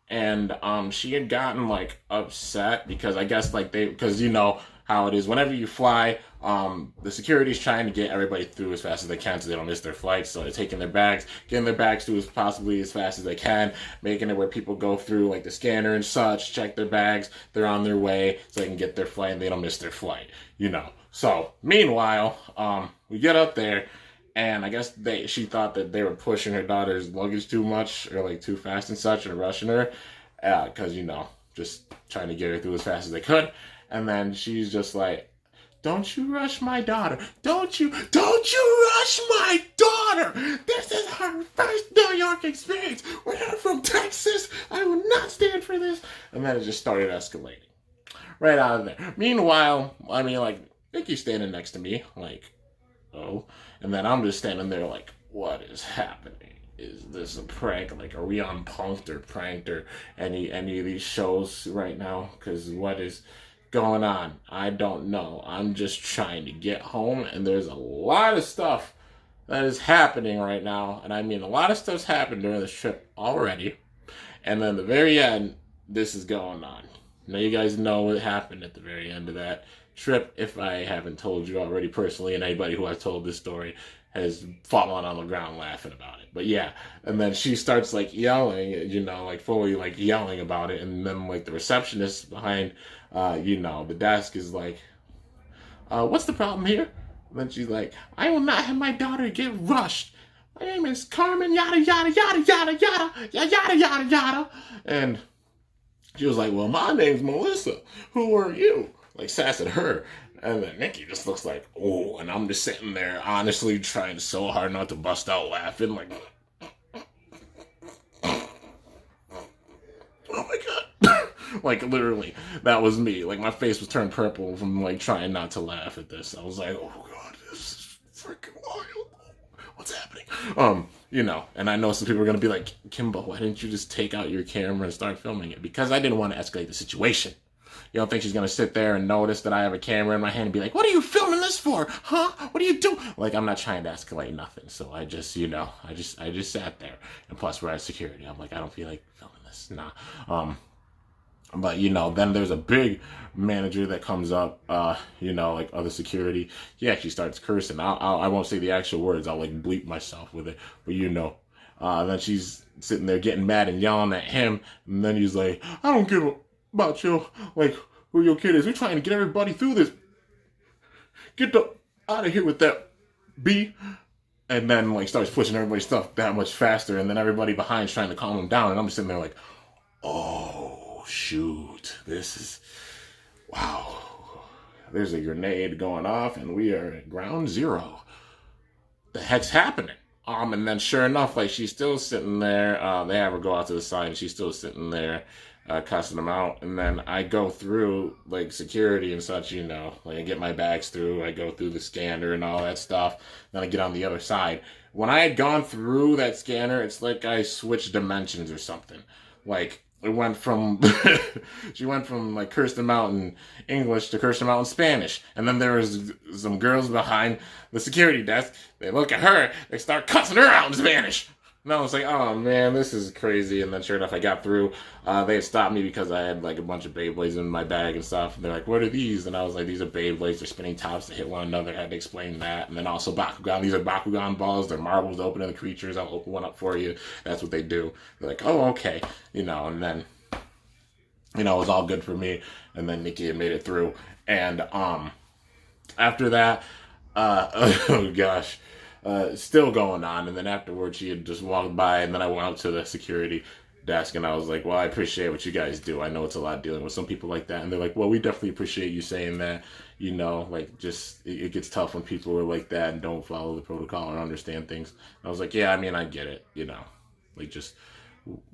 and she had gotten, like, upset because I guess, like, because you know how it is whenever you fly, the security's trying to get everybody through as fast as they can so they don't miss their flights. So they're taking their bags, getting their bags through as fast as they can, making it where people go through, like, the scanner and such, check their bags, they're on their way so they can get their flight and they don't miss their flight, you know. So meanwhile, we get up there, And I guess she thought that they were pushing her daughter's luggage too much or like too fast and such and rushing her, because just trying to get her through as fast as they could. And then she's just like, "Don't you rush my daughter! Don't you rush my daughter! This is her first New York experience. We're from Texas. I will not stand for this." And then it just started escalating right out of there. Meanwhile, I mean, like, Nikki's standing next to me, like, oh, and then I'm just standing there like, what is happening? Is this a prank? Like, are we on Punked or Pranked or any of these shows right now? Because what is going on? I don't know. I'm just trying to get home, and there's a lot of stuff that is happening right now. And I mean, a lot of stuff's happened during this trip already. And then the very end, this is going on. Now you guys know what happened at the very end of that trip, if I haven't told you already personally, and anybody who I've told this story has fallen on the ground laughing about it. But yeah, and then she starts like yelling, like fully like yelling about it, and then like the receptionist behind, the desk is like, "What's the problem here?" And then she's like, "I will not have my daughter get rushed. My name is Carmen, yada yada yada yada yada yada yada yada." And she was like, "Well, my name's Melissa. Who are you?" Like sassing her. And then Nikki just looks like, oh, and I'm just sitting there honestly trying so hard not to bust out laughing, like, oh my god. Like literally, that was me. Like my face was turned purple from like trying not to laugh at this. I was like, oh god, this is freaking wild. What's happening? And I know some people are gonna be like, "Kimbo, why didn't you just take out your camera and start filming it?" Because I didn't want to escalate the situation. You don't think she's gonna sit there and notice that I have a camera in my hand and be like, "What are you filming this for? Huh? What are you doing?" Like, I'm not trying to escalate nothing. So I just, I just sat there. And plus we're at security. I'm like, I don't feel like filming this. Nah. But then there's a big manager that comes up, like other security. He actually starts cursing. I won't say the actual words. I'll like bleep myself with it. But then she's sitting there getting mad and yelling at him. And then he's like, "I don't give a about who your kid is. We're trying to get everybody through this. Get out of here with that B." And then like starts pushing everybody's stuff that much faster, and then everybody behind's trying to calm him down, and I'm just sitting there like, oh shoot, this is wow. There's a grenade going off, and we are at ground zero. The heck's happening? And then sure enough, like she's still sitting there. They have her go out to the side, and she's still sitting there. Cussing them out, and then I go through like security and such, like I get my bags through, I go through the scanner and all that stuff, then I get on the other side. When I had gone through that scanner, it's like I switched dimensions or something. Like it went from she went from like Kirsten Mountain English to Kirsten Mountain Spanish, and then there was some girls behind the security desk. They look at her, they start cussing her out in Spanish. And I was like, oh man, this is crazy. And then sure enough, I got through. They had stopped me because I had like a bunch of Beyblades in my bag and stuff. And they're like, "What are these?" And I was like, "These are Beyblades. They're spinning tops that hit one another." I had to explain that. And then also Bakugan. These are Bakugan balls. They're marbles to open in the creatures. I'll open one up for you. That's what they do. They're like, "Oh, okay." And then, it was all good for me. And then Nikki had made it through. And after that, oh gosh. Still going on, and then afterwards she had just walked by, and then I went up to the security desk and I was like, "Well, I appreciate what you guys do. I know it's a lot dealing with some people like that." And they're like, "Well, we definitely appreciate you saying that. Like just it gets tough when people are like that and don't follow the protocol or understand things." And I was like, "Yeah, I mean, I get it. Like just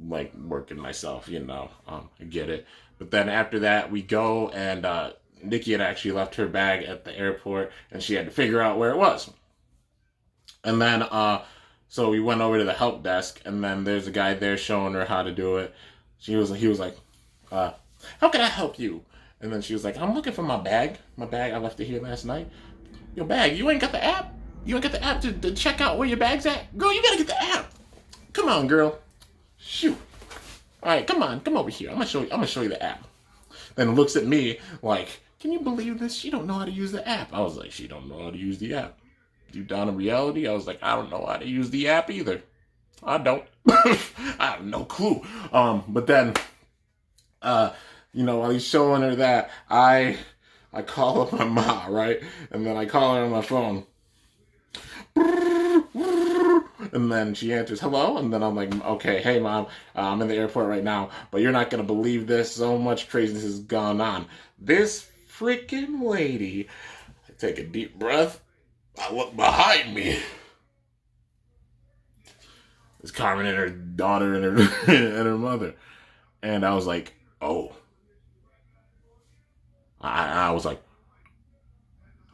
like working myself. I get it." But then after that, we go, and Nikki had actually left her bag at the airport, and she had to figure out where it was. And then, so we went over to the help desk, and then there's a guy there showing her how to do it. He was like, "How can I help you?" And then she was like, "I'm looking for my bag. I left it here last night." "Your bag? You ain't got the app? You ain't got the app to check out where your bag's at? Girl, you gotta get the app. Come on, girl. Shoot. All right, come over here. I'm gonna show you the app." Then looks at me like, "Can you believe this? She don't know how to use the app." I was like, "She don't know how to use the app." Deep down in reality, I was like, "I don't know how to use the app either. I don't. I have no clue." But then, while he's showing her that, I call up my mom, right? And then I call her on my phone. And then she answers, hello? And then I'm like, okay, hey, Mom, I'm in the airport right now, but you're not going to believe this. So much craziness has gone on. This freaking lady, I take a deep breath, I look behind me. It's Carmen and her daughter and her, and her mother. And I was like, oh. I was like,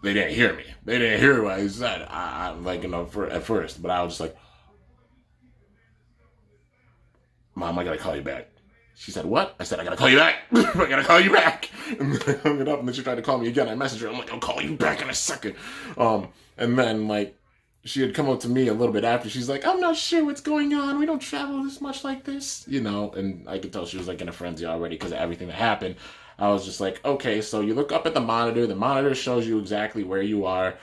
they didn't hear me. They didn't hear what I said. I'm like, at first, but I was just like, Mom, I gotta call you back. She said, what? I said, I gotta call you back. I gotta call you back. And then I hung it up, and then she tried to call me again. I messaged her. I'm like, I'll call you back in a second. And then, like, she had come up to me a little bit after. She's like, I'm not sure what's going on. We don't travel this much like this. And I could tell she was, like, in a frenzy already because of everything that happened. I was just like, okay, so you look up at the monitor. The monitor shows you exactly where you are.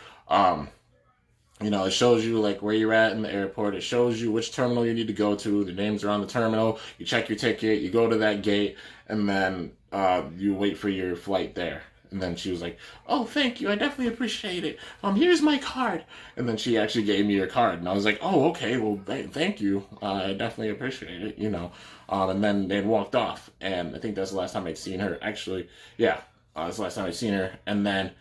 It shows you, like, where you're at in the airport. It shows you which terminal you need to go to. The names are on the terminal. You check your ticket. You go to that gate. And then you wait for your flight there. And then she was like, oh, thank you. I definitely appreciate it. Here's my card. And then she actually gave me her card. And I was like, oh, okay. Well, thank you. I definitely appreciate it, And then they walked off. And I think that's the last time I'd seen her. Actually, yeah. That's the last time I'd seen her. And then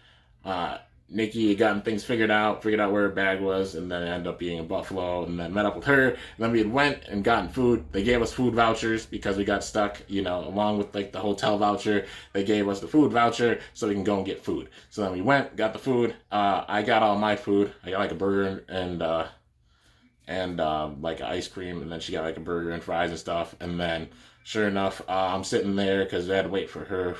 Nikki had gotten things figured out where her bag was, and then I ended up being in Buffalo, and then met up with her, and then we had went and gotten food. They gave us food vouchers because we got stuck, along with, like, the hotel voucher. They gave us the food voucher so we can go and get food. So then we went, got the food. I got all my food. I got, like, a burger and like ice cream, and then she got, like, a burger and fries and stuff. And then sure enough, I'm sitting there because I had to wait for her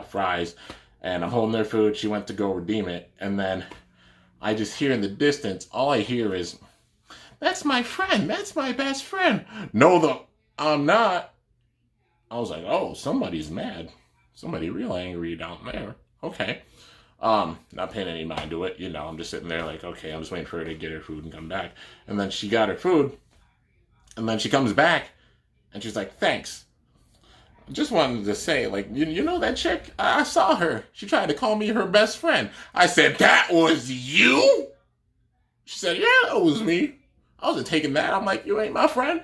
fries. And I'm holding their food. She went to go redeem it. And then I just hear in the distance, all I hear is, that's my friend. That's my best friend. No, I'm not. I was like, oh, somebody's mad. Somebody real angry down there. Okay. Not paying any mind to it. I'm just sitting there like, okay, I'm just waiting for her to get her food and come back. And then she got her food. And then she comes back. And she's like, thanks. Just wanted to say, like, you know that chick? I saw her. She tried to call me her best friend. I said, that was you? She said, yeah, that was me. I wasn't taking that. I'm like, you ain't my friend?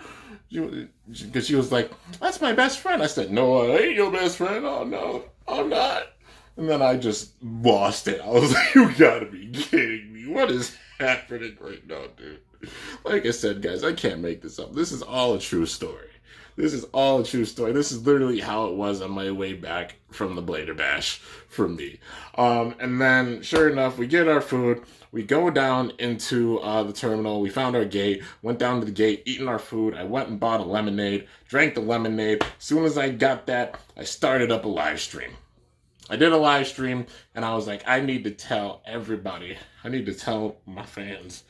Because she was like, that's my best friend. I said, no, I ain't your best friend. Oh, no, I'm not. And then I just lost it. I was like, you gotta be kidding me. What is happening right now, dude? Like I said, guys, I can't make this up. This is all a true story. This is all a true story. This is literally how it was on my way back from the Blader Bash for me. And then, sure enough, we get our food. We go down into the terminal. We found our gate. Went down to the gate, eating our food. I went and bought a lemonade. Drank the lemonade. As soon as I got that, I started up a live stream. I did a live stream, and I was like, I need to tell everybody. I need to tell my fans.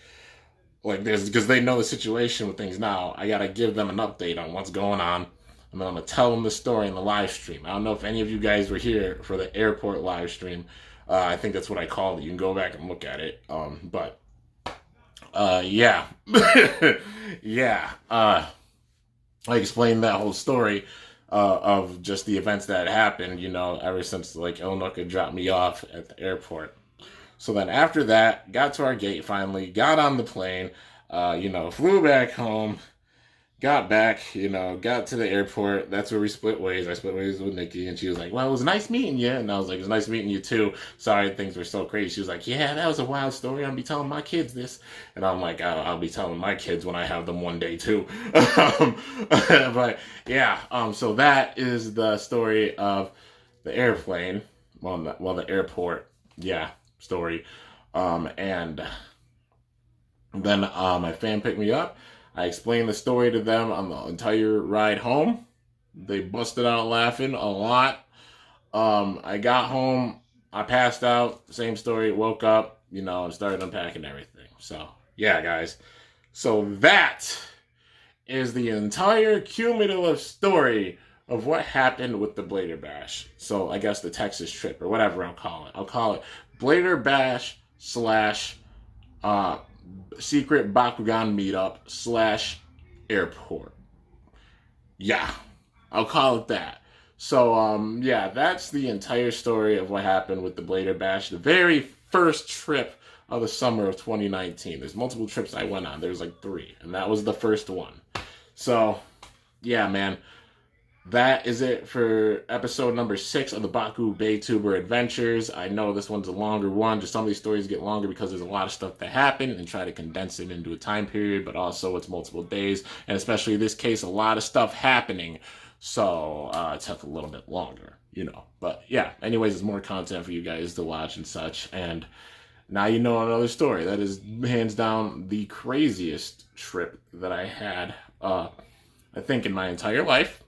Like this, because they know the situation with things now. I gotta give them an update on what's going on, and then I'm gonna tell them the story in the live stream. I don't know if any of you guys were here for the airport live stream. I think that's what I called it. You can go back and look at it. Yeah, yeah. I explained that whole story of just the events that happened. Ever since like Ilnuka dropped me off at the airport. So then after that, got to our gate finally, got on the plane, flew back home, got back, got to the airport. That's where we split ways. I split ways with Nikki, and she was like, well, it was nice meeting you. And I was like, it was nice meeting you too. Sorry, things were so crazy. She was like, yeah, that was a wild story. I'll be telling my kids this. And I'm like, I'll be telling my kids when I have them one day too. But yeah, so that is the story of the airplane, the airport. Yeah. Story. And then my fan picked me up. I explained the story to them on the entire ride home. They busted out laughing a lot. I got home. I passed out. Same story. Woke up, and started unpacking everything. So, yeah, guys. So that is the entire cumulative story of what happened with the Blader Bash. So, I guess the Texas trip, or whatever I'll call it. I'll call it Blader Bash / secret Bakugan meetup / airport. Yeah, I'll call it that. So, yeah, that's the entire story of what happened with the Blader Bash. The very first trip of the summer of 2019. There's multiple trips I went on. There's like 3, and that was the first one. So, yeah, man. That is it for episode number 6 of the Bakubeytuber Adventures. I know this one's a longer one. Just some of these stories get longer because there's a lot of stuff that happened and try to condense it into a time period, but also it's multiple days, and especially in this case, a lot of stuff happening. So it took a little bit longer, you know. But yeah, anyways, there's more content for you guys to watch and such. And now you know another story. That is hands down the craziest trip that I had, I think, in my entire life.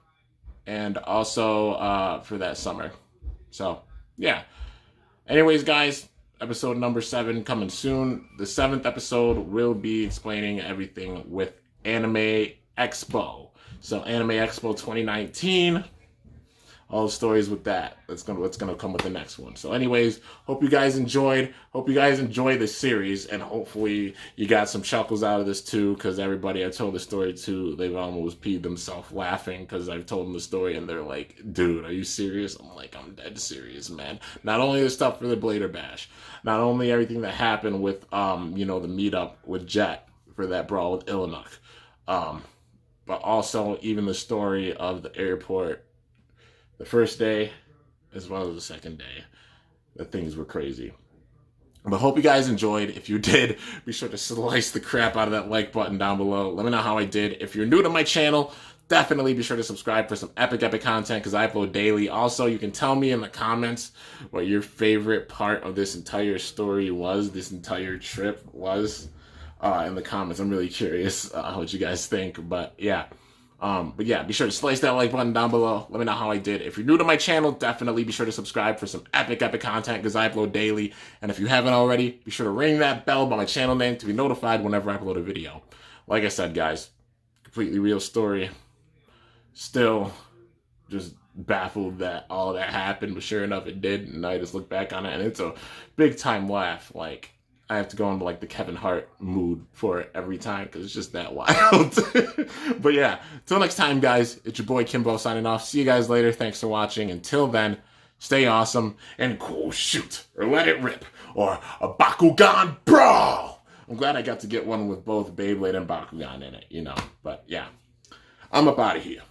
And also for that summer. So, yeah. Anyways, guys, episode number 7 coming soon. The 7th episode will be explaining everything with Anime Expo. So, Anime Expo 2019. All the stories with that. That's gonna come with the next one. So anyways, hope you guys enjoyed. Hope you guys enjoy this series, and hopefully you got some chuckles out of this too, because everybody I told the story to, they've almost peed themselves laughing because I've told them the story and they're like, dude, are you serious? I'm like, I'm dead serious, man. Not only the stuff for the Blader Bash, not only everything that happened with you know, the meetup with Jet for that brawl with Illinuk, but also even the story of the airport the first day, as well as the second day. The things were crazy. But hope you guys enjoyed. If you did, be sure to slice the crap out of that like button down below. Let me know how I did. If you're new to my channel, definitely be sure to subscribe for some epic content, because I upload daily. Also, you can tell me in the comments what your favorite part of this entire story was, this entire trip was, in the comments. I'm really curious what you guys think. But yeah. Be sure to slice that like button down below. Let me know how I did. If you're new to my channel, definitely be sure to subscribe for some epic content, because I upload daily. And if you haven't already, be sure to ring that bell by my channel name to be notified whenever I upload a video. Like I said, guys, completely real story. Still just baffled that all that happened, but sure enough, it did. And I just look back on it, and it's a big time laugh. Like, I have to go into like the Kevin Hart mood for it every time, because it's just that wild. But yeah, till next time, guys, it's your boy Kimbo signing off. See you guys later. Thanks for watching. Until then, stay awesome and cool shoot, or let it rip, or a Bakugan brawl. I'm glad I got to get one with both Beyblade and Bakugan in it, you know. But yeah, I'm up out of here.